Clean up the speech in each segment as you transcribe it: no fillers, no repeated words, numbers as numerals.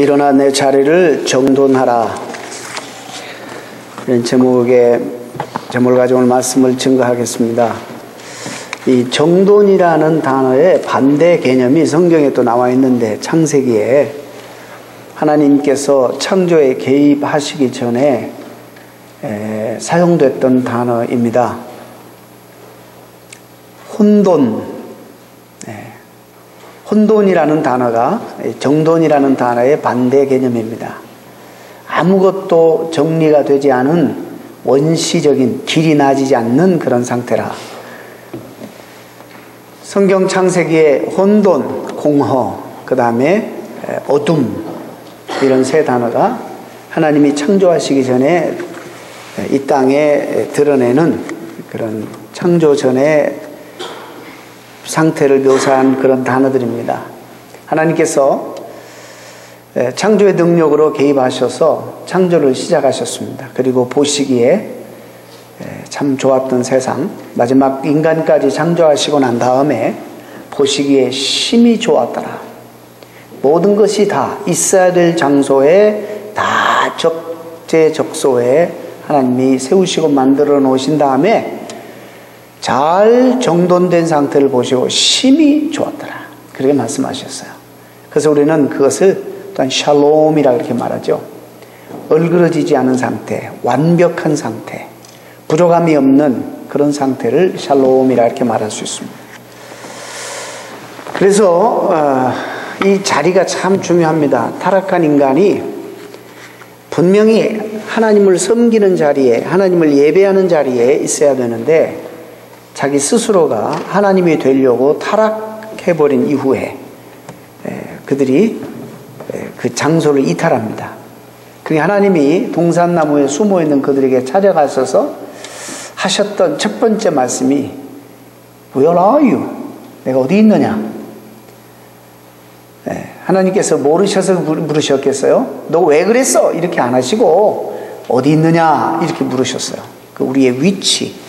일어나 내 자리를 정돈하라. 이런 제목을 가지고 오늘 말씀을 증거하겠습니다. 이 정돈이라는 단어의 반대 개념이 성경에 또 나와 있는데, 창세기에 하나님께서 창조에 개입하시기 전에 사용됐던 단어입니다. 혼돈이라는 단어가 정돈이라는 단어의 반대 개념입니다. 아무것도 정리가 되지 않은 원시적인, 길이 나지지 않는 그런 상태라. 성경 창세기에 혼돈, 공허, 그 다음에 어둠, 이런 세 단어가 하나님이 창조하시기 전에 이 땅에 드러내는 그런 창조 전의 상태를 묘사한 그런 단어들입니다. 하나님께서 창조의 능력으로 개입하셔서 창조를 시작하셨습니다. 그리고 보시기에 참 좋았던 세상, 마지막 인간까지 창조하시고 난 다음에 보시기에 심히 좋았더라. 모든 것이 다 있어야 될 장소에 다 적재적소에 하나님이 세우시고 만들어 놓으신 다음에 잘 정돈된 상태를 보시고 심히 좋았더라, 그렇게 말씀하셨어요. 그래서 우리는 그것을 또한 샬롬이라 그렇게 말하죠. 얼그러지지 않은 상태, 완벽한 상태, 부족함이 없는 그런 상태를 샬롬이라 이렇게 말할 수 있습니다. 그래서 이 자리가 참 중요합니다. 타락한 인간이 분명히 하나님을 섬기는 자리에, 하나님을 예배하는 자리에 있어야 되는데, 자기 스스로가 하나님이 되려고 타락해버린 이후에 그들이 그 장소를 이탈합니다. 그게 하나님이 동산나무에 숨어있는 그들에게 찾아가셔서 하셨던 첫 번째 말씀이 Where are you? 내가 어디 있느냐? 하나님께서 모르셔서 물으셨겠어요? 너 왜 그랬어? 이렇게 안 하시고 어디 있느냐? 이렇게 물으셨어요. 그 우리의 위치,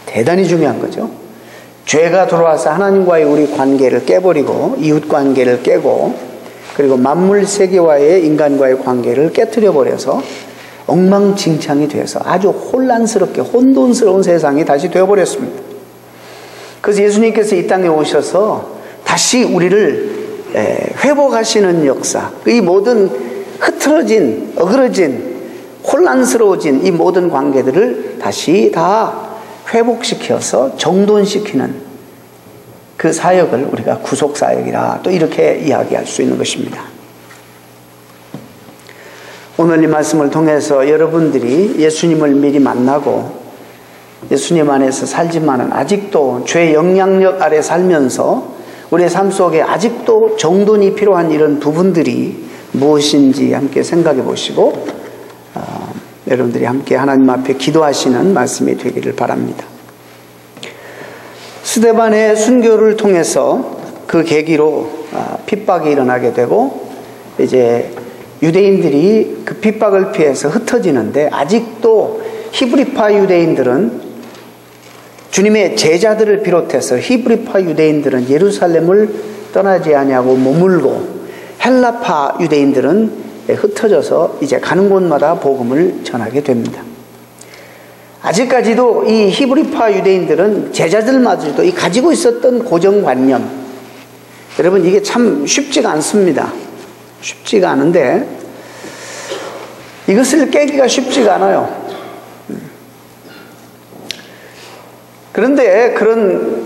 대단히 중요한 거죠. 죄가 들어와서 하나님과의 우리 관계를 깨버리고, 이웃 관계를 깨고, 그리고 만물 세계와의 인간과의 관계를 깨트려 버려서 엉망진창이 돼서 아주 혼란스럽게 혼돈스러운 세상이 다시 되어버렸습니다. 그래서 예수님께서 이 땅에 오셔서 다시 우리를 회복하시는 역사, 이 모든 흐트러진, 어그러진, 혼란스러워진 이 모든 관계들을 다시 다 회복시켜서 정돈시키는 그 사역을 우리가 구속사역이라 또 이렇게 이야기할 수 있는 것입니다. 오늘 이 말씀을 통해서 여러분들이 예수님을 미리 만나고 예수님 안에서 살지만은 아직도 죄의 영향력 아래 살면서 우리의 삶 속에 아직도 정돈이 필요한 이런 부분들이 무엇인지 함께 생각해 보시고 여러분들이 함께 하나님 앞에 기도하시는 말씀이 되기를 바랍니다. 스데반의 순교를 통해서 그 계기로 핍박이 일어나게 되고, 이제 유대인들이 그 핍박을 피해서 흩어지는데, 아직도 히브리파 유대인들은, 주님의 제자들을 비롯해서 히브리파 유대인들은 예루살렘을 떠나지 아니하고 머물고, 헬라파 유대인들은 흩어져서 이제 가는 곳마다 복음을 전하게 됩니다. 아직까지도 이 히브리파 유대인들은 제자들마저도 이 가지고 있었던 고정관념, 여러분 이게 참 쉽지가 않습니다. 쉽지가 않은데 이것을 깨기가 쉽지가 않아요. 그런데 그런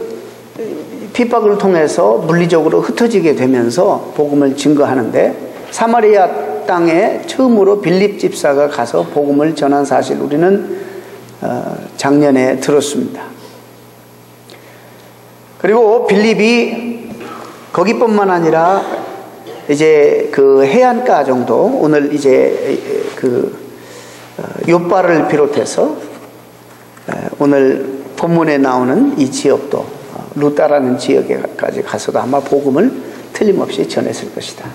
핍박을 통해서 물리적으로 흩어지게 되면서 복음을 증거하는데, 사마리아 땅에 처음으로 빌립 집사가 가서 복음을 전한 사실 우리는 작년에 들었습니다. 그리고 빌립이 거기뿐만 아니라 이제 그 해안가 정도, 오늘 이제 그 요바를 비롯해서 오늘 본문에 나오는 이 지역도, 루따라는 지역에까지 가서도 아마 복음을 틀림없이 전했을 것이다.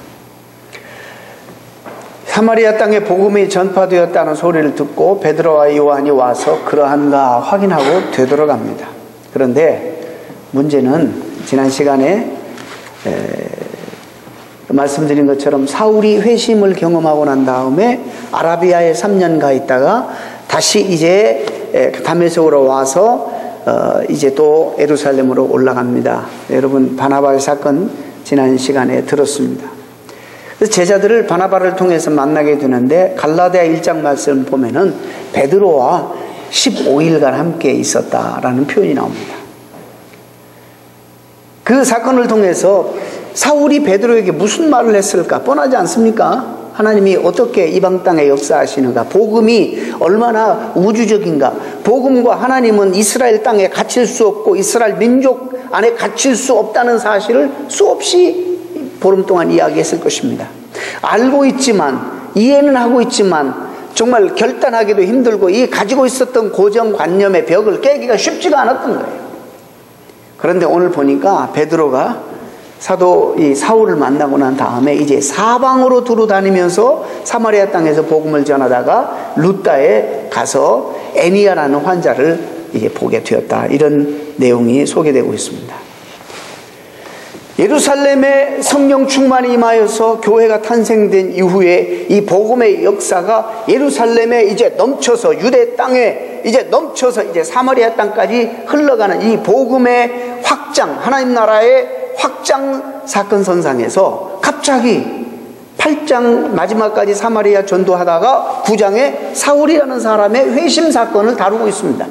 사마리아 땅에 복음이 전파되었다는 소리를 듣고 베드로와 요한이 와서 그러한가 확인하고 되돌아갑니다. 그런데 문제는 지난 시간에 말씀드린 것처럼 사울이 회심을 경험하고 난 다음에 아라비아에 3년 가 있다가 다시 이제 다메섹으로 와서 이제 또 예루살렘으로 올라갑니다. 여러분 바나바의 사건 지난 시간에 들었습니다. 그래서 제자들을 바나바를 통해서 만나게 되는데 갈라디아 1장 말씀 보면은 베드로와 15일간 함께 있었다라는 표현이 나옵니다. 그 사건을 통해서 사울이 베드로에게 무슨 말을 했을까 뻔하지 않습니까? 하나님이 어떻게 이방 땅에 역사하시는가, 복음이 얼마나 우주적인가, 복음과 하나님은 이스라엘 땅에 갇힐 수 없고 이스라엘 민족 안에 갇힐 수 없다는 사실을 수없이 보름 동안 이야기했을 것입니다. 알고 있지만, 이해는 하고 있지만 정말 결단하기도 힘들고 이 가지고 있었던 고정관념의 벽을 깨기가 쉽지가 않았던 거예요. 그런데 오늘 보니까 베드로가 사도 이 사울을 만나고 난 다음에 이제 사방으로 두루 다니면서 사마리아 땅에서 복음을 전하다가 루다에 가서 애니아라는 환자를 이제 보게 되었다. 이런 내용이 소개되고 있습니다. 예루살렘에 성령 충만이 임하여서 교회가 탄생된 이후에 이 복음의 역사가 예루살렘에 이제 넘쳐서 유대 땅에 이제 넘쳐서 이제 사마리아 땅까지 흘러가는 이 복음의 확장, 하나님 나라의 확장 사건 선상에서 갑자기 8장 마지막까지 사마리아 전도하다가 9장에 사울이라는 사람의 회심 사건을 다루고 있습니다.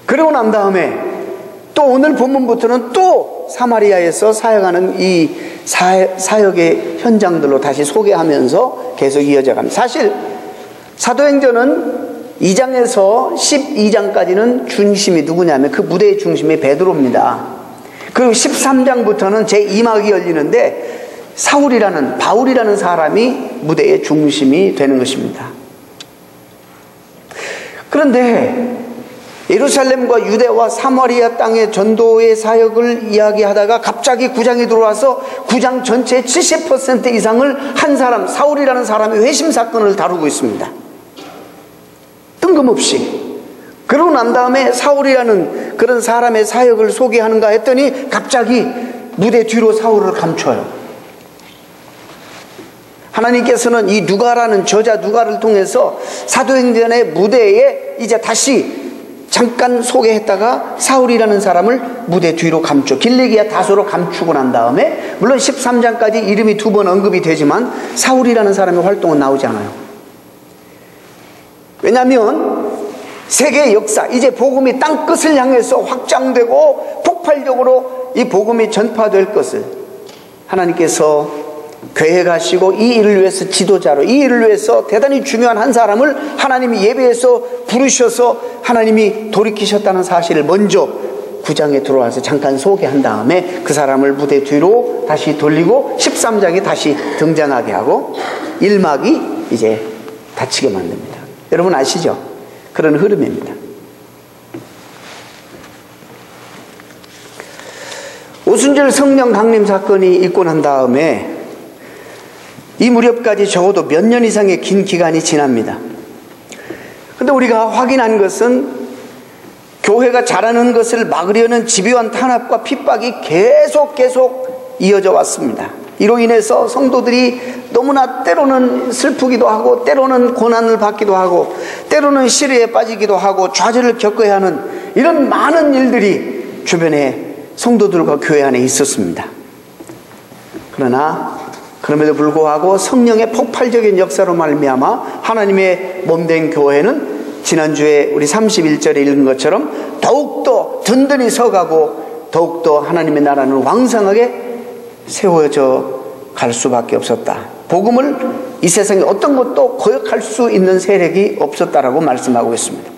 그리고 난 다음에 또 오늘 본문부터는 또 사마리아에서 사역하는 이 사역의 현장들로 다시 소개하면서 계속 이어져 갑니다. 사실 사도행전은 2장에서 12장까지는 중심이 누구냐면 그 무대의 중심이 베드로입니다. 그리고 13장부터는 제2막이 열리는데 사울이라는 바울이라는 사람이 무대의 중심이 되는 것입니다. 그런데 예루살렘과 유대와 사마리아 땅의 전도의 사역을 이야기하다가 갑자기 9장이 들어와서 9장 전체의 70% 이상을 한 사람, 사울이라는 사람의 회심 사건을 다루고 있습니다. 뜬금없이. 그러고 난 다음에 사울이라는 그런 사람의 사역을 소개하는가 했더니 갑자기 무대 뒤로 사울을 감춰요. 하나님께서는 이 누가라는 저자 누가를 통해서 사도행전의 무대에 이제 다시 잠깐 소개했다가 사울이라는 사람을 무대 뒤로 감춰 길리기아 다소로 감추고 난 다음에 물론 13장까지 이름이 2번 언급이 되지만 사울이라는 사람의 활동은 나오지 않아요. 왜냐하면 세계의 역사, 이제 복음이 땅끝을 향해서 확장되고 폭발적으로 이 복음이 전파될 것을 하나님께서 계획하시고 이 일을 위해서 지도자로, 이 일을 위해서 대단히 중요한 한 사람을 하나님이 예배에서 부르셔서 하나님이 돌이키셨다는 사실을 먼저 9장에 들어와서 잠깐 소개한 다음에 그 사람을 무대 뒤로 다시 돌리고 13장에 다시 등장하게 하고 1막이 이제 닫히게 만듭니다. 여러분 아시죠? 그런 흐름입니다. 오순절 성령 강림 사건이 있고 난 다음에 이 무렵까지 적어도 몇 년 이상의 긴 기간이 지납니다. 그런데 우리가 확인한 것은 교회가 자라는 것을 막으려는 집요한 탄압과 핍박이 계속 이어져 왔습니다. 이로 인해서 성도들이 너무나 때로는 슬프기도 하고 때로는 고난을 받기도 하고 때로는 시련에 빠지기도 하고 좌절을 겪어야 하는 이런 많은 일들이 주변에 성도들과 교회 안에 있었습니다. 그러나 그럼에도 불구하고 성령의 폭발적인 역사로 말미암아 하나님의 몸된 교회는 지난주에 우리 31절에 읽은 것처럼 더욱더 든든히 서가고 더욱더 하나님의 나라는 왕성하게 세워져 갈 수밖에 없었다. 복음을 이 세상에 어떤 것도 거역할 수 있는 세력이 없었다라고 말씀하고 있습니다.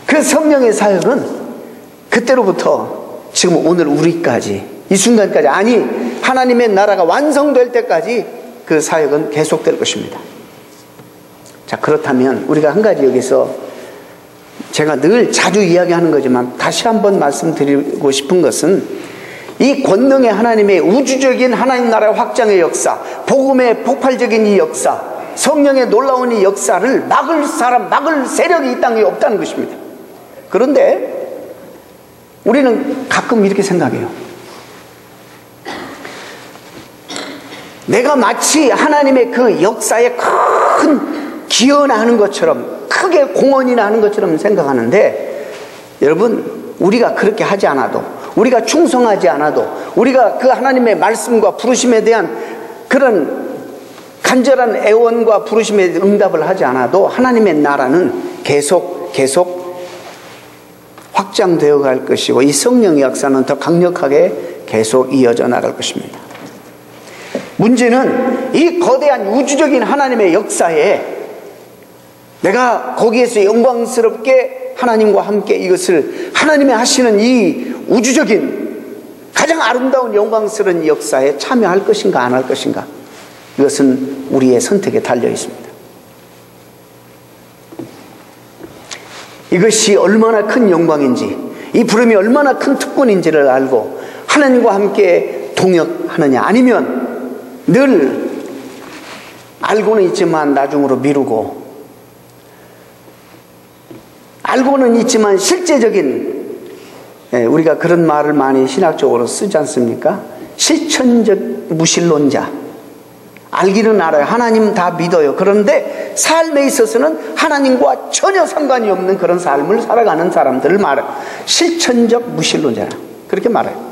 그 성령의 사역은 그때로부터 지금 오늘 우리까지 이 순간까지, 아니 하나님의 나라가 완성될 때까지 그 사역은 계속될 것입니다. 자, 그렇다면 우리가 한 가지 여기서 제가 늘 자주 이야기하는 거지만 다시 한번 말씀드리고 싶은 것은 이 권능의 하나님의 우주적인 하나님 나라의 확장의 역사, 복음의 폭발적인 이 역사, 성령의 놀라운 이 역사를 막을 사람, 막을 세력이 이 땅에 없다는 것입니다. 그런데 우리는 가끔 이렇게 생각해요. 내가 마치 하나님의 그 역사에 큰 기여나 하는 것처럼, 크게 공헌이나 하는 것처럼 생각하는데, 여러분, 우리가 그렇게 하지 않아도, 우리가 충성하지 않아도, 우리가 그 하나님의 말씀과 부르심에 대한 그런 간절한 애원과 부르심에 응답을 하지 않아도 하나님의 나라는 계속 확장되어 갈 것이고, 이 성령의 역사는 더 강력하게 계속 이어져 나갈 것입니다. 문제는 이 거대한 우주적인 하나님의 역사에 내가 거기에서 영광스럽게 하나님과 함께 이것을, 하나님이 하시는 이 우주적인 가장 아름다운 영광스러운 역사에 참여할 것인가 안 할 것인가, 이것은 우리의 선택에 달려 있습니다. 이것이 얼마나 큰 영광인지, 이 부름이 얼마나 큰 특권인지를 알고 하나님과 함께 동역하느냐, 아니면 늘 알고는 있지만 나중으로 미루고, 알고는 있지만 실제적인, 우리가 그런 말을 많이 신학적으로 쓰지 않습니까? 실천적 무신론자. 알기는 알아요. 하나님 다 믿어요. 그런데 삶에 있어서는 하나님과 전혀 상관이 없는 그런 삶을 살아가는 사람들을 말해요. 실천적 무신론자라, 그렇게 말해요.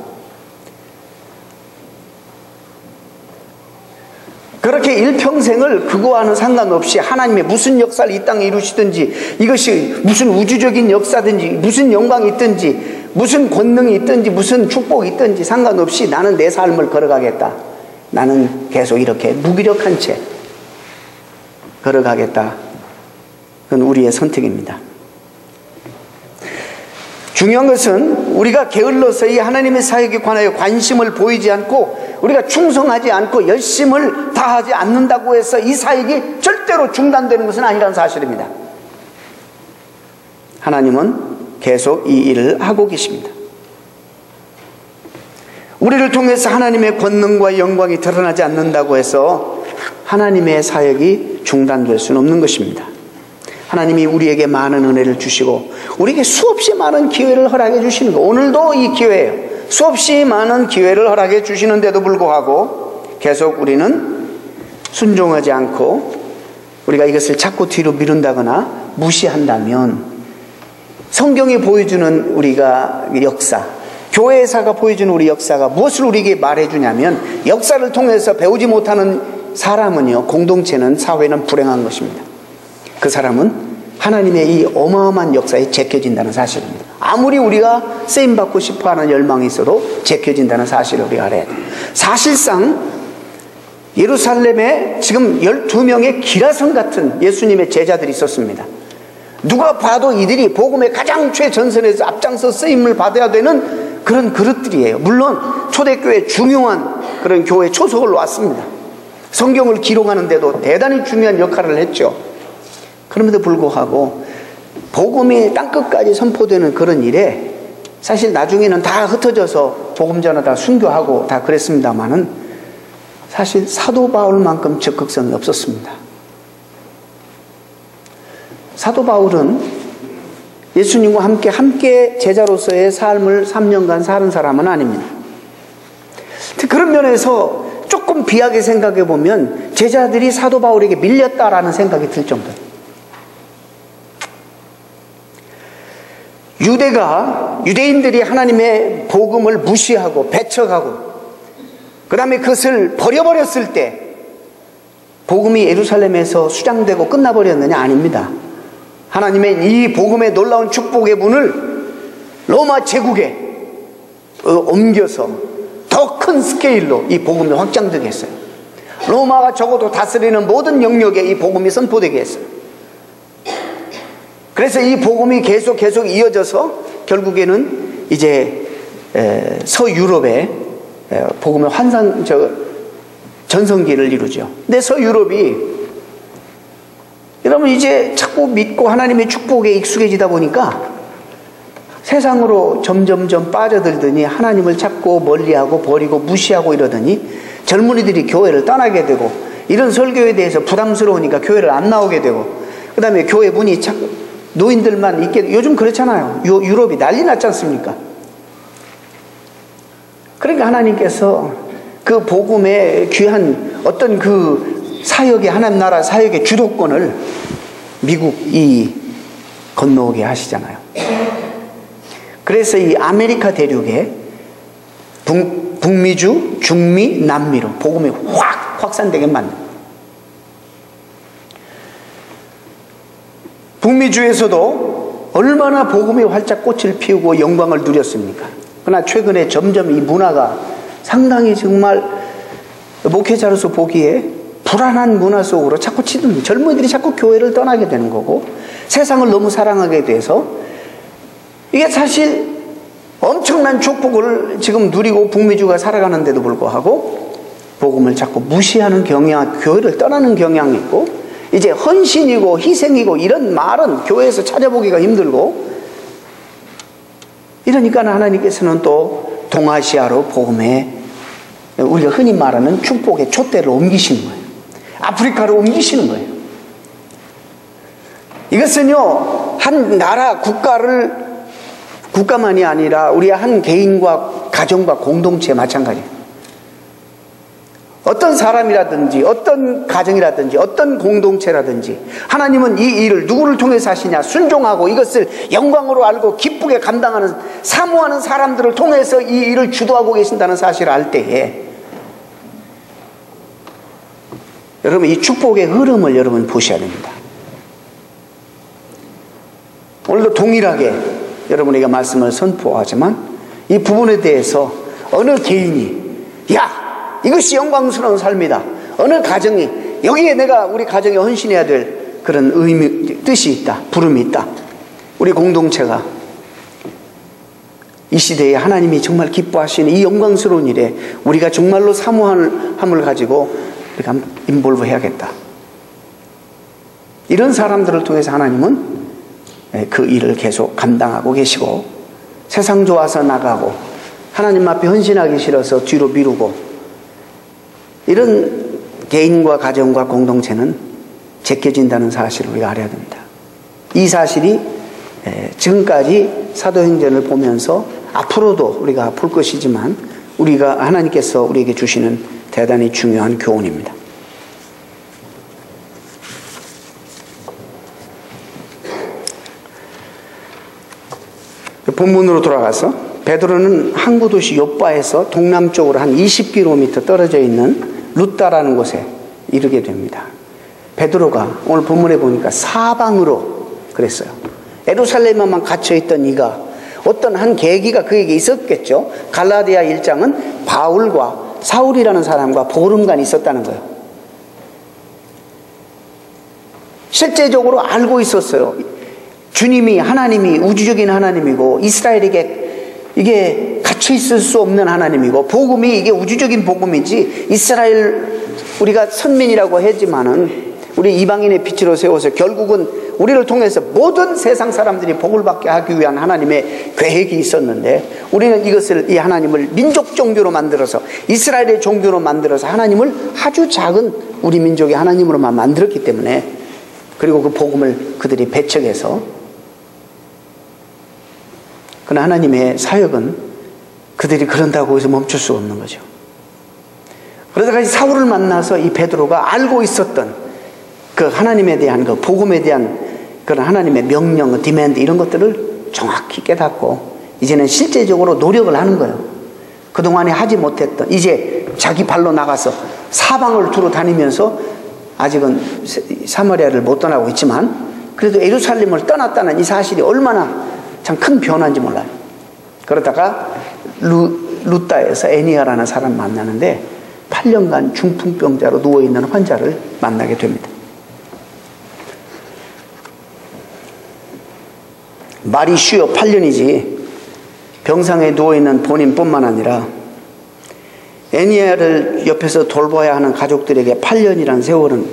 그렇게 일평생을 그거와는 상관없이 하나님의 무슨 역사를 이 땅에 이루시든지, 이것이 무슨 우주적인 역사든지, 무슨 영광이 있든지, 무슨 권능이 있든지, 무슨 축복이 있든지 상관없이 나는 내 삶을 걸어가겠다, 나는 계속 이렇게 무기력한 채 걸어가겠다, 그건 우리의 선택입니다. 중요한 것은 우리가 게을러서 이 하나님의 사역에 관하여 관심을 보이지 않고, 우리가 충성하지 않고 열심을 다하지 않는다고 해서 이 사역이 절대로 중단되는 것은 아니라는 사실입니다. 하나님은 계속 이 일을 하고 계십니다. 우리를 통해서 하나님의 권능과 영광이 드러나지 않는다고 해서 하나님의 사역이 중단될 수는 없는 것입니다. 하나님이 우리에게 많은 은혜를 주시고 우리에게 수없이 많은 기회를 허락해 주시는 것, 오늘도 이 기회예요. 수없이 많은 기회를 허락해 주시는데도 불구하고 계속 우리는 순종하지 않고 우리가 이것을 자꾸 뒤로 미룬다거나 무시한다면, 성경이 보여주는 우리가 역사, 교회사가 보여주는 우리 역사가 무엇을 우리에게 말해주냐면, 역사를 통해서 배우지 못하는 사람은요, 공동체는, 사회는 불행한 것입니다. 그 사람은 하나님의 이 어마어마한 역사에 제껴진다는 사실입니다. 아무리 우리가 쓰임받고 싶어하는 열망이 있어도 제껴진다는 사실을 우리가 알아야 돼요. 사실상 예루살렘에 지금 12명의 기라성 같은 예수님의 제자들이 있었습니다. 누가 봐도 이들이 복음의 가장 최전선에서 앞장서 쓰임을 받아야 되는 그런 그릇들이에요. 물론 초대교회 중요한 그런 교회 초석을 놨습니다. 성경을 기록하는데도 대단히 중요한 역할을 했죠. 그럼에도 불구하고 복음이 땅끝까지 선포되는 그런 일에 사실 나중에는 다 흩어져서 복음 전하다 순교하고 다 그랬습니다만은, 사실 사도 바울만큼 적극성이 없었습니다. 사도 바울은 예수님과 함께 제자로서의 삶을 3년간 사는 사람은 아닙니다. 그런 면에서 조금 비하게 생각해 보면 제자들이 사도 바울에게 밀렸다라는 생각이 들 정도예요. 유대인들이 하나님의 복음을 무시하고 배척하고 그 다음에 그것을 버려버렸을 때 복음이 예루살렘에서 수장되고 끝나버렸느냐? 아닙니다. 하나님의 이 복음의 놀라운 축복의 문을 로마 제국에 옮겨서 더 큰 스케일로 이 복음이 확장되게 했어요. 로마가 적어도 다스리는 모든 영역에 이 복음이 선포되게 했어요. 그래서 이 복음이 계속 이어져서 결국에는 이제 서유럽에 복음의 전성기를 이루죠. 근데 서유럽이 여러분 이제 자꾸 믿고 하나님의 축복에 익숙해지다 보니까 세상으로 점점점 빠져들더니 하나님을 자꾸 멀리하고 버리고 무시하고 이러더니 젊은이들이 교회를 떠나게 되고, 이런 설교에 대해서 부담스러우니까 교회를 안 나오게 되고, 그 다음에 교회 문이 자꾸 노인들만 있게, 요즘 그렇잖아요. 유럽이 난리 났지 않습니까? 그러니까 하나님께서 그 복음의 귀한 어떤 그 사역의 하나님 나라 사역의 주도권을 미국이 건너오게 하시잖아요. 그래서 이 아메리카 대륙에 북미주, 중미, 남미로 복음이 확 확산되게 만듭니다. 북미주에서도 얼마나 복음이 활짝 꽃을 피우고 영광을 누렸습니까? 그러나 최근에 점점 이 문화가 상당히 정말 목회자로서 보기에 불안한 문화 속으로 자꾸 치닫는, 젊은이들이 자꾸 교회를 떠나게 되는 거고 세상을 너무 사랑하게 돼서 이게 사실 엄청난 축복을 지금 누리고 북미주가 살아가는데도 불구하고 복음을 자꾸 무시하는 경향, 교회를 떠나는 경향이 있고, 이제 헌신이고 희생이고 이런 말은 교회에서 찾아보기가 힘들고, 이러니까 하나님께서는 또 동아시아로 복음에 우리가 흔히 말하는 축복의 촛대를 옮기시는 거예요. 아프리카로 옮기시는 거예요. 이것은요, 한 나라 국가만이 아니라 우리 한 개인과 가정과 공동체 마찬가지예요. 어떤 사람이라든지 어떤 가정이라든지 어떤 공동체라든지 하나님은 이 일을 누구를 통해서 하시냐, 순종하고 이것을 영광으로 알고 기쁘게 감당하는, 사모하는 사람들을 통해서 이 일을 주도하고 계신다는 사실을 알 때에 여러분 이 축복의 흐름을 여러분 보셔야 됩니다. 오늘도 동일하게 여러분에게 말씀을 선포하지만 이 부분에 대해서 어느 개인이 야 이것이 영광스러운 삶이다, 어느 가정이 여기에 내가 우리 가정에 헌신해야 될 그런 의미, 뜻이 있다, 부름이 있다, 우리 공동체가 이 시대에 하나님이 정말 기뻐하시는 이 영광스러운 일에 우리가 정말로 사모함을 가지고 우리가 인볼브 해야겠다, 이런 사람들을 통해서 하나님은 그 일을 계속 감당하고 계시고, 세상 좋아서 나가고 하나님 앞에 헌신하기 싫어서 뒤로 미루고 이런 개인과 가정과 공동체는 제껴진다는 사실을 우리가 알아야 됩니다. 이 사실이 지금까지 사도행전을 보면서 앞으로도 우리가 볼 것이지만 우리가 하나님께서 우리에게 주시는 대단히 중요한 교훈입니다. 본문으로 돌아가서 베드로는 항구 도시 욥바에서 동남쪽으로 한 20km 떨어져 있는 루따라는 곳에 이르게 됩니다. 베드로가 오늘 본문에 보니까 사방으로 그랬어요. 예루살렘에만 갇혀있던 이가 어떤 한 계기가 그에게 있었겠죠. 갈라디아 1장은 바울과 사울이라는 사람과 보름간 있었다는 거예요. 실제적으로 알고 있었어요. 주님이, 하나님이 우주적인 하나님이고 이스라엘에게 이게 갇혀 있을 수 없는 하나님이고, 복음이 이게 우주적인 복음이지, 이스라엘 우리가 선민이라고 하지만은 우리 이방인의 빛으로 세워서 결국은 우리를 통해서 모든 세상 사람들이 복을 받게 하기 위한 하나님의 계획이 있었는데, 우리는 이것을, 이 하나님을 민족 종교로 만들어서, 이스라엘의 종교로 만들어서 하나님을 아주 작은 우리 민족의 하나님으로만 만들었기 때문에, 그리고 그 복음을 그들이 배척해서, 그러나 하나님의 사역은 그들이 그런다고 해서 멈출 수 없는 거죠. 그러다가 사울을 만나서 이 베드로가 알고 있었던 그 하나님에 대한 그 복음에 대한 그런 하나님의 명령, 디맨드 이런 것들을 정확히 깨닫고 이제는 실제적으로 노력을 하는 거예요. 그동안에 하지 못했던, 이제 자기 발로 나가서 사방을 두루 다니면서 아직은 사마리아를 못 떠나고 있지만 그래도 예루살렘을 떠났다는 이 사실이 얼마나 참 큰 변화인지 몰라요. 그러다가 루따에서 애니아라는 사람을 만나는데 8년간 중풍병자로 누워있는 환자를 만나게 됩니다. 말이 쉬워 8년이지 병상에 누워있는 본인뿐만 아니라 애니아를 옆에서 돌봐야 하는 가족들에게 8년이라는 세월은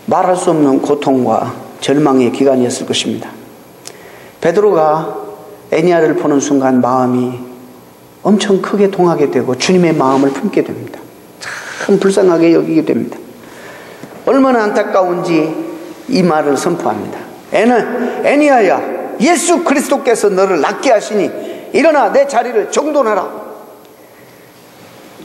말할 수 없는 고통과 절망의 기간이었을 것입니다. 베드로가 애니아를 보는 순간 마음이 엄청 크게 동하게 되고 주님의 마음을 품게 됩니다. 참 불쌍하게 여기게 됩니다. 얼마나 안타까운지 이 말을 선포합니다. 애니아야, 예수 그리스도께서 너를 낫게 하시니 일어나 내 자리를 정돈하라.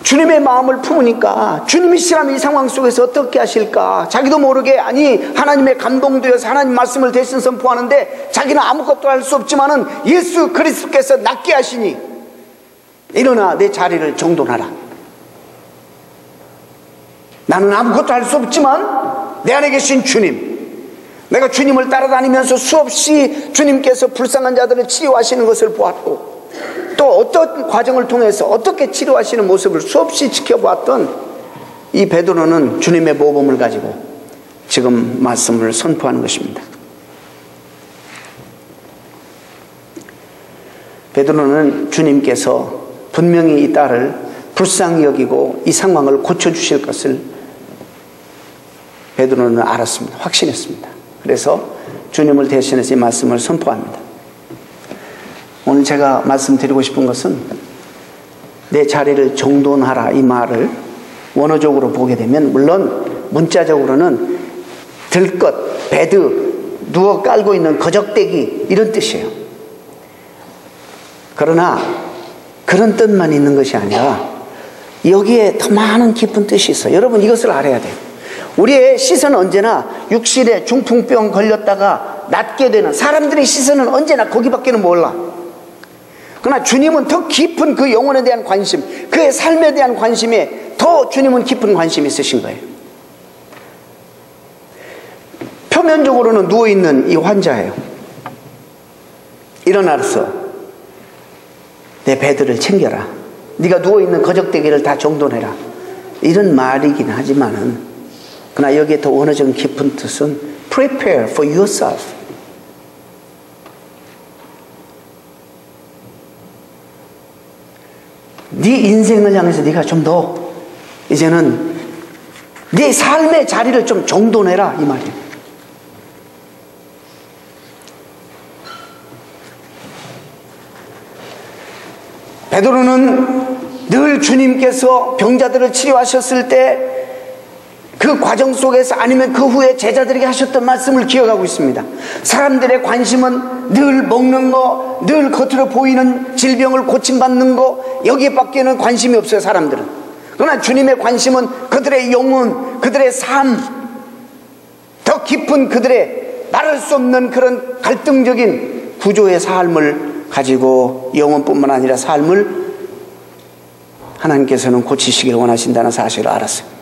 주님의 마음을 품으니까 주님이시라면 이 상황 속에서 어떻게 하실까? 자기도 모르게 하나님의 감동되어서 하나님 말씀을 대신 선포하는데 자기는 아무것도 할 수 없지만은 예수 그리스도께서 낫게 하시니 일어나 내 자리를 정돈하라. 나는 아무것도 할 수 없지만 내 안에 계신 주님, 내가 주님을 따라다니면서 수없이 주님께서 불쌍한 자들을 치료하시는 것을 보았고 또 어떤 과정을 통해서 어떻게 치료하시는 모습을 수없이 지켜보았던 이 베드로는 주님의 모범을 가지고 지금 말씀을 선포하는 것입니다. 베드로는 주님께서 분명히 이 딸을 불쌍히 여기고 이 상황을 고쳐주실 것을 베드로는 알았습니다. 확신했습니다. 그래서 주님을 대신해서 이 말씀을 선포합니다. 오늘 제가 말씀드리고 싶은 것은 내 자리를 정돈하라 이 말을 원어적으로 보게 되면 물론 문자적으로는 들것, 베드, 누워 깔고 있는 거적대기 이런 뜻이에요. 그러나 그런 뜻만 있는 것이 아니라 여기에 더 많은 깊은 뜻이 있어요. 여러분 이것을 알아야 돼요. 우리의 시선은 언제나 육신에 중풍병 걸렸다가 낫게 되는 사람들의 시선은 언제나 거기밖에는 몰라. 그러나 주님은 더 깊은 그 영혼에 대한 관심, 그의 삶에 대한 관심에 더 주님은 깊은 관심이 있으신 거예요. 표면적으로는 누워있는 이 환자예요. 일어나서 내 배들을 챙겨라. 네가 누워있는 거적대기를 다 정돈해라. 이런 말이긴 하지만은 그러나 여기에 더 원어적인 깊은 뜻은 prepare for yourself. 네 인생을 향해서 네가 좀 더 이제는 네 삶의 자리를 좀 정돈해라 이 말이에요. 베드로는 늘 주님께서 병자들을 치료하셨을 때 그 과정 속에서 아니면 그 후에 제자들에게 하셨던 말씀을 기억하고 있습니다. 사람들의 관심은 늘 먹는 거, 늘 겉으로 보이는 질병을 고침받는 거, 여기에 밖에는 관심이 없어요, 사람들은. 그러나 주님의 관심은 그들의 영혼, 그들의 삶, 더 깊은 그들의 말할 수 없는 그런 갈등적인 구조의 삶을 가지고 영혼뿐만 아니라 삶을 하나님께서는 고치시기를 원하신다는 사실을 알았어요.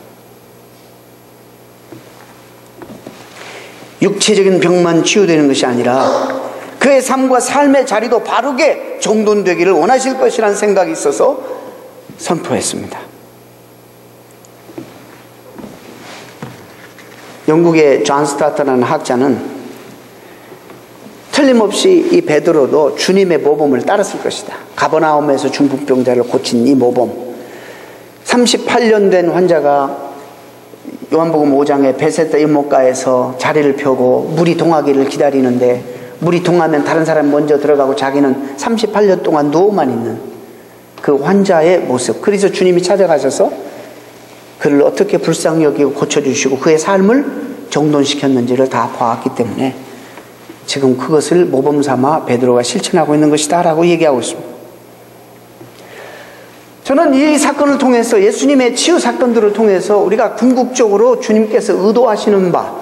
육체적인 병만 치유되는 것이 아니라 그의 삶과 삶의 자리도 바르게 정돈되기를 원하실 것이라는 생각이 있어서 선포했습니다. 영국의 존 스타트라는 학자는 틀림없이 이 베드로도 주님의 모범을 따랐을 것이다. 가버나움에서 중풍병자를 고친 이 모범. 38년 된 환자가 요한복음 5장에 베세다 연못가에서 자리를 펴고 물이 동하기를 기다리는데 물이 동하면 다른 사람이 먼저 들어가고 자기는 38년 동안 누워만 있는 그 환자의 모습. 그래서 주님이 찾아가셔서 그를 어떻게 불쌍히 여기고 고쳐주시고 그의 삶을 정돈시켰는지를 다 봐왔기 때문에 지금 그것을 모범 삼아 베드로가 실천하고 있는 것이다 라고 얘기하고 있습니다. 저는 이 사건을 통해서 예수님의 치유 사건들을 통해서 우리가 궁극적으로 주님께서 의도하시는 바,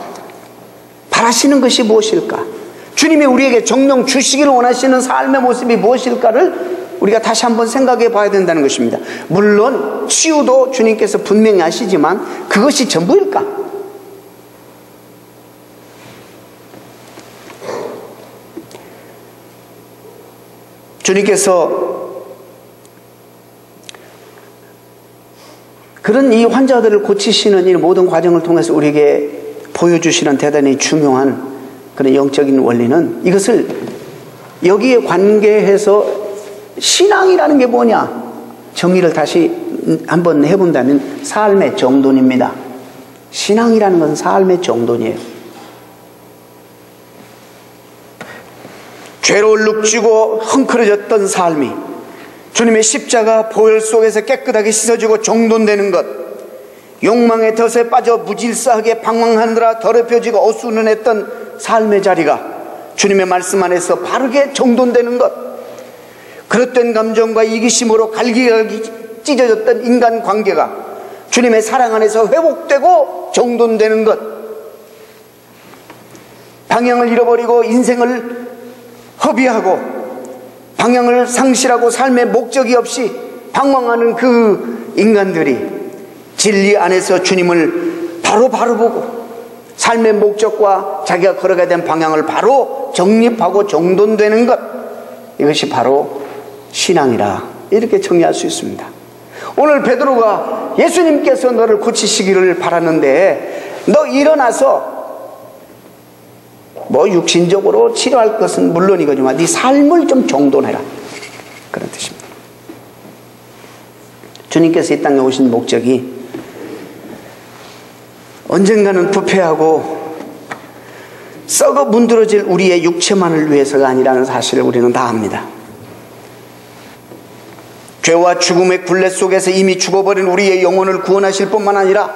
바라시는 것이 무엇일까? 주님이 우리에게 정령 주시기를 원하시는 삶의 모습이 무엇일까를 우리가 다시 한번 생각해 봐야 된다는 것입니다. 물론 치유도 주님께서 분명히 하시지만 그것이 전부일까? 주님께서 그런 이 환자들을 고치시는 이 모든 과정을 통해서 우리에게 보여주시는 대단히 중요한 그런 영적인 원리는 이것을 여기에 관계해서 신앙이라는 게 뭐냐 정의를 다시 한번 해본다면 삶의 정돈입니다. 신앙이라는 것은 삶의 정돈이에요. 죄로 룩지고 헝클어졌던 삶이 주님의 십자가 보혈 속에서 깨끗하게 씻어지고 정돈되는 것, 욕망의 덫에 빠져 무질서하게 방황하느라 더럽혀지고 어수선했던 삶의 자리가 주님의 말씀 안에서 바르게 정돈되는 것, 그릇된 감정과 이기심으로 갈기갈기 찢어졌던 인간관계가 주님의 사랑 안에서 회복되고 정돈되는 것, 방향을 잃어버리고 인생을 허비하고 방향을 상실하고 삶의 목적이 없이 방황하는 그 인간들이 진리 안에서 주님을 바로 보고 삶의 목적과 자기가 걸어가야 되는 방향을 바로 정립하고 정돈되는 것, 이것이 바로 신앙이라 이렇게 정의할 수 있습니다. 오늘 베드로가 예수님께서 너를 고치시기를 바랐는데 너 일어나서 뭐 육신적으로 치료할 것은 물론이거지만 네 삶을 좀 정돈해라, 그런 뜻입니다. 주님께서 이 땅에 오신 목적이 언젠가는 부패하고 썩어 문드러질 우리의 육체만을 위해서가 아니라는 사실을 우리는 다 압니다. 죄와 죽음의 굴레 속에서 이미 죽어버린 우리의 영혼을 구원하실 뿐만 아니라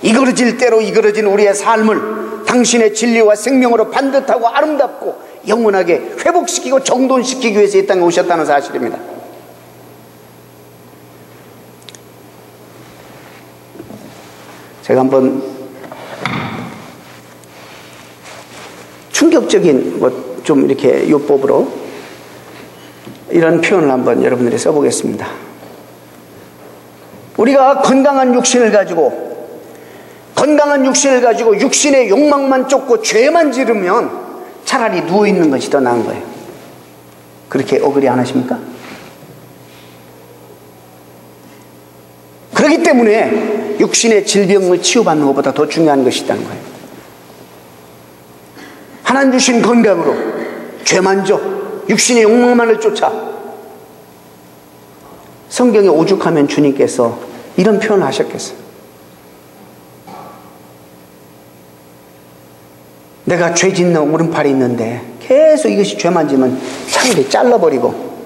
이그러질 대로 이그러진 우리의 삶을 당신의 진리와 생명으로 반듯하고 아름답고 영원하게 회복시키고 정돈시키기 위해서 이 땅에 오셨다는 사실입니다. 제가 한번 충격적인 좀 이렇게 요법으로 이런 표현을 한번 여러분들이 써보겠습니다. 우리가 건강한 육신을 가지고 육신의 욕망만 쫓고 죄만 지르면 차라리 누워있는 것이 더 나은 거예요. 그렇게 어그리 안 하십니까? 그렇기 때문에 육신의 질병을 치유받는 것보다 더 중요한 것이 있다는 거예요. 하나님 주신 건강으로 죄만 져 육신의 욕망만을 쫓아. 성경에 오죽하면 주님께서 이런 표현을 하셨겠어요. 내가 죄 짓는 오른팔이 있는데 계속 이것이 죄만 지면 차라리 잘라버리고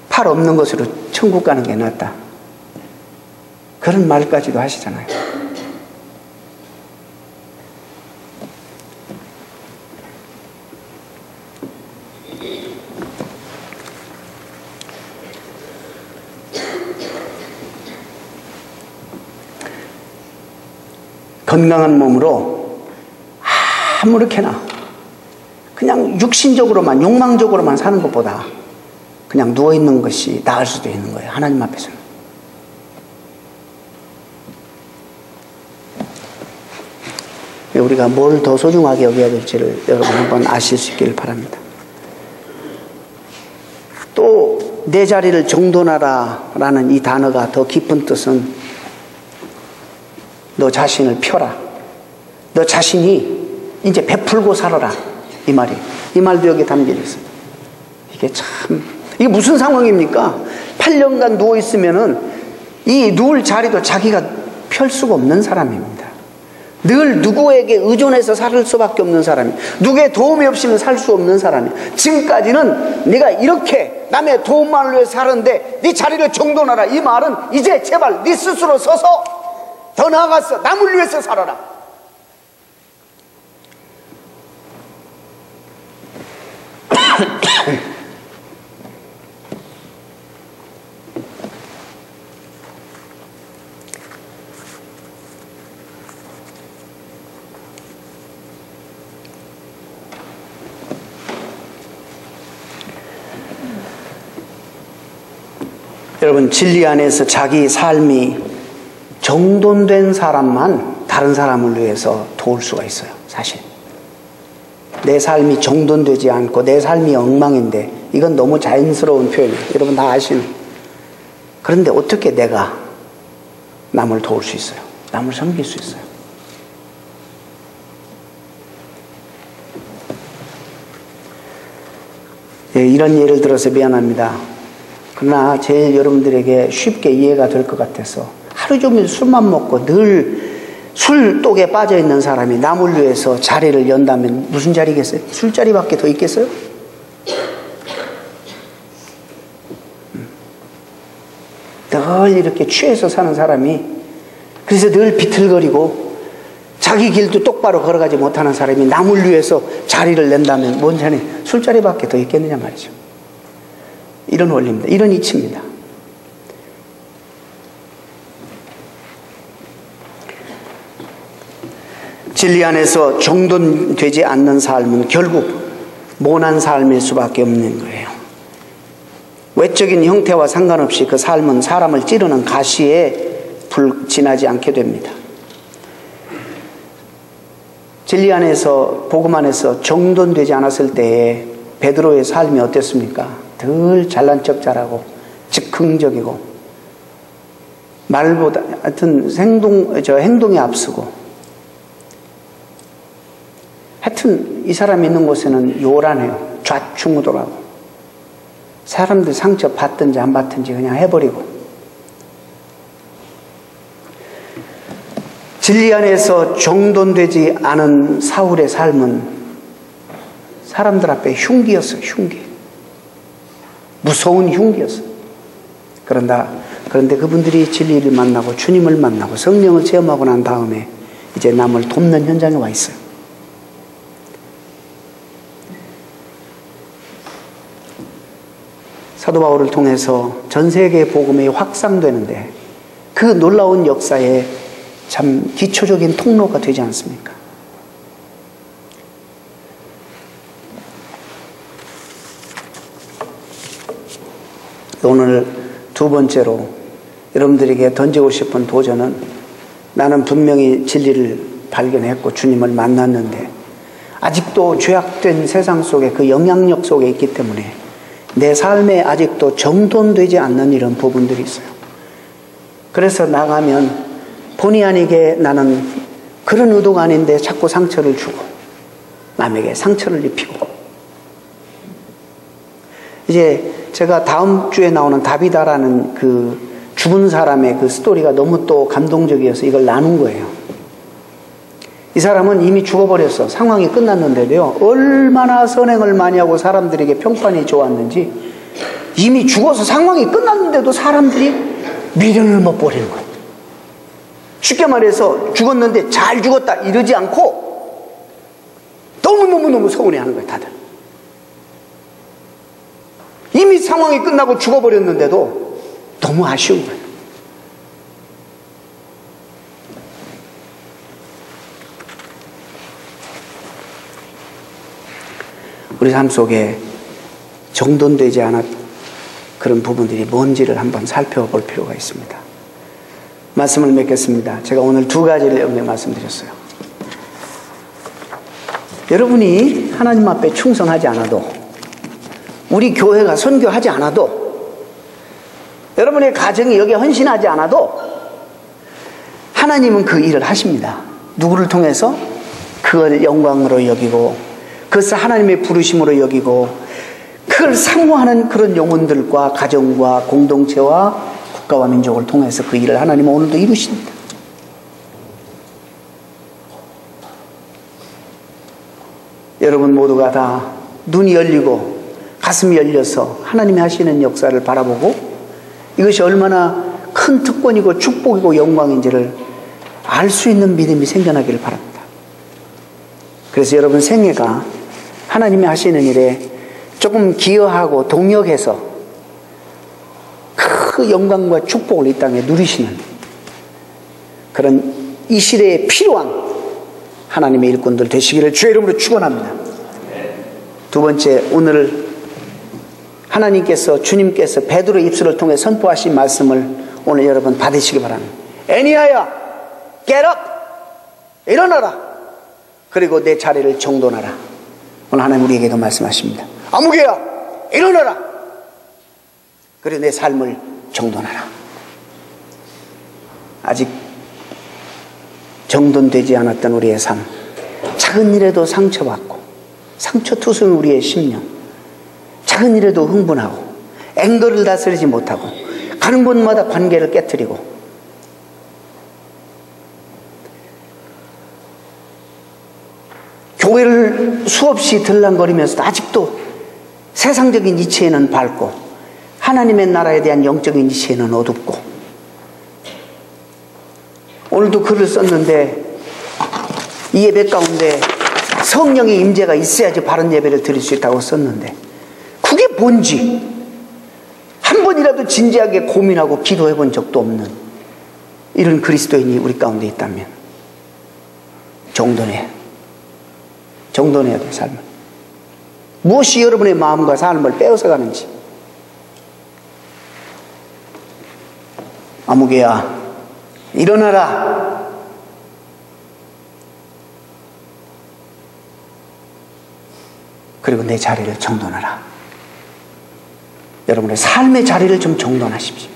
팔 없는 것으로 천국 가는 게 낫다, 그런 말까지도 하시잖아요. 건강한 몸으로 아무렇게나 그냥 육신적으로만 욕망적으로만 사는 것보다 그냥 누워있는 것이 나을 수도 있는 거예요, 하나님 앞에서는. 우리가 뭘 더 소중하게 여겨야 될지를 여러분 한번 아실 수 있기를 바랍니다. 또 내 자리를 정돈하라 라는 이 단어가 더 깊은 뜻은 너 자신을 펴라, 너 자신이 이제 베풀고 살아라, 이 말이에요. 이 말도 여기 담겨 있습니다. 이게 무슨 상황입니까? 8년간 누워있으면은 이 누울 자리도 자기가 펼 수가 없는 사람입니다. 늘 누구에게 의존해서 살 수밖에 없는 사람이에요. 누구의 도움이 없이는 살 수 없는 사람이에요. 지금까지는 네가 이렇게 남의 도움만을 위해 살았는데 네 자리를 정돈하라, 이 말은 이제 제발 네 스스로 서서 더 나아가서 남을 위해서 살아라. 여러분, 진리 안에서 자기 삶이 정돈된 사람만 다른 사람을 위해서 도울 수가 있어요. 사실 내 삶이 정돈되지 않고 내 삶이 엉망인데 이건 너무 자연스러운 표현이에요. 여러분 다 아시는. 그런데 어떻게 내가 남을 도울 수 있어요? 남을 섬길 수 있어요? 예, 이런 예를 들어서 미안합니다. 그러나 제일 여러분들에게 쉽게 이해가 될 것 같아서, 하루 종일 술만 먹고 늘 술독에 빠져있는 사람이 남을 위해서 자리를 연다면 무슨 자리겠어요? 술자리밖에 더 있겠어요? 늘 이렇게 취해서 사는 사람이, 그래서 늘 비틀거리고 자기 길도 똑바로 걸어가지 못하는 사람이 남을 위해서 자리를 낸다면 뭔 자리, 술자리밖에 더 있겠느냐 말이죠. 이런 원리입니다. 이런 이치입니다. 진리 안에서 정돈되지 않는 삶은 결국 모난 삶일 수밖에 없는 거예요. 외적인 형태와 상관없이 그 삶은 사람을 찌르는 가시에 지나지 않게 됩니다. 진리 안에서, 복음 안에서 정돈되지 않았을 때에 베드로의 삶이 어땠습니까? 늘 잘난 척 잘하고 즉흥적이고 말보다 하여튼 행동이 앞서고, 하여튼 이 사람이 있는 곳에는 요란해요. 좌충우돌하고 사람들 상처 받든지 안 받든지 그냥 해버리고. 진리 안에서 정돈되지 않은 사울의 삶은 사람들 앞에 흉기였어요. 흉기. 무서운 흉기였어요. 그런데 그분들이 진리를 만나고 주님을 만나고 성령을 체험하고 난 다음에 이제 남을 돕는 현장에 와 있어요. 사도 바울을 통해서 전 세계 복음이 확산되는데 그 놀라운 역사에 참 기초적인 통로가 되지 않습니까? 오늘 두 번째로 여러분들에게 던지고 싶은 도전은, 나는 분명히 진리를 발견했고 주님을 만났는데 아직도 죄악된 세상 속에 그 영향력 속에 있기 때문에 내 삶에 아직도 정돈되지 않는 이런 부분들이 있어요. 그래서 나가면 본의 아니게 나는 그런 의도가 아닌데 자꾸 상처를 주고 남에게 상처를 입히고. 이제 제가 다음 주에 나오는 다비다라는 그 죽은 사람의 그 스토리가 너무 또 감동적이어서 이걸 나눈 거예요. 이 사람은 이미 죽어버렸어. 상황이 끝났는데도요, 얼마나 선행을 많이 하고 사람들에게 평판이 좋았는지, 이미 죽어서 상황이 끝났는데도 사람들이 미련을 못 버리는 거예요. 쉽게 말해서 죽었는데 잘 죽었다 이러지 않고 너무너무 서운해하는 거예요. 다들 이미 상황이 끝나고 죽어버렸는데도 너무 아쉬운 거예요. 우리 삶 속에 정돈되지 않은 그런 부분들이 뭔지를 한번 살펴볼 필요가 있습니다. 말씀을 맺겠습니다. 제가 오늘 두 가지를 여러분께 말씀드렸어요. 여러분이 하나님 앞에 충성하지 않아도, 우리 교회가 선교하지 않아도, 여러분의 가정이 여기에 헌신하지 않아도 하나님은 그 일을 하십니다. 누구를 통해서? 그걸 영광으로 여기고 그것을 하나님의 부르심으로 여기고 그걸 사모하는 그런 영혼들과 가정과 공동체와 국가와 민족을 통해서 그 일을 하나님은 오늘도 이루십니다. 여러분 모두가 다 눈이 열리고 가슴이 열려서 하나님이 하시는 역사를 바라보고 이것이 얼마나 큰 특권이고 축복이고 영광인지를 알 수 있는 믿음이 생겨나기를 바랍니다. 그래서 여러분 생애가 하나님이 하시는 일에 조금 기여하고 동역해서 그 영광과 축복을 이 땅에 누리시는 그런 이 시대에 필요한 하나님의 일꾼들 되시기를 주의 이름으로 축원합니다. 두 번째, 오늘 하나님께서, 주님께서 베드로의 입술을 통해 선포하신 말씀을 오늘 여러분 받으시기 바랍니다. 애니아야, get up! 일어나라! 그리고 내 자리를 정돈하라. 오늘 하나님 우리에게도 말씀하십니다. 아무개야, 일어나라! 그리고 내 삶을 정돈하라. 아직 정돈되지 않았던 우리의 삶, 작은 일에도 상처받고 상처투성이 우리의 심령, 작은 일에도 흥분하고 앵거를 다스리지 못하고 가는 곳마다 관계를 깨트리고 교회를 수없이 들락거리면서도 아직도 세상적인 이치에는 밝고 하나님의 나라에 대한 영적인 이치에는 어둡고, 오늘도 글을 썼는데 이 예배 가운데 성령의 임재가 있어야지 바른 예배를 드릴 수 있다고 썼는데 그게 뭔지 한 번이라도 진지하게 고민하고 기도해 본 적도 없는 이런 그리스도인이 우리 가운데 있다면 정돈해야 돼, 삶을. 무엇이 여러분의 마음과 삶을 빼앗아가는지. 아무개야, 일어나라. 그리고 내 자리를 정돈하라. 여러분의 삶의 자리를 좀 정돈하십시오.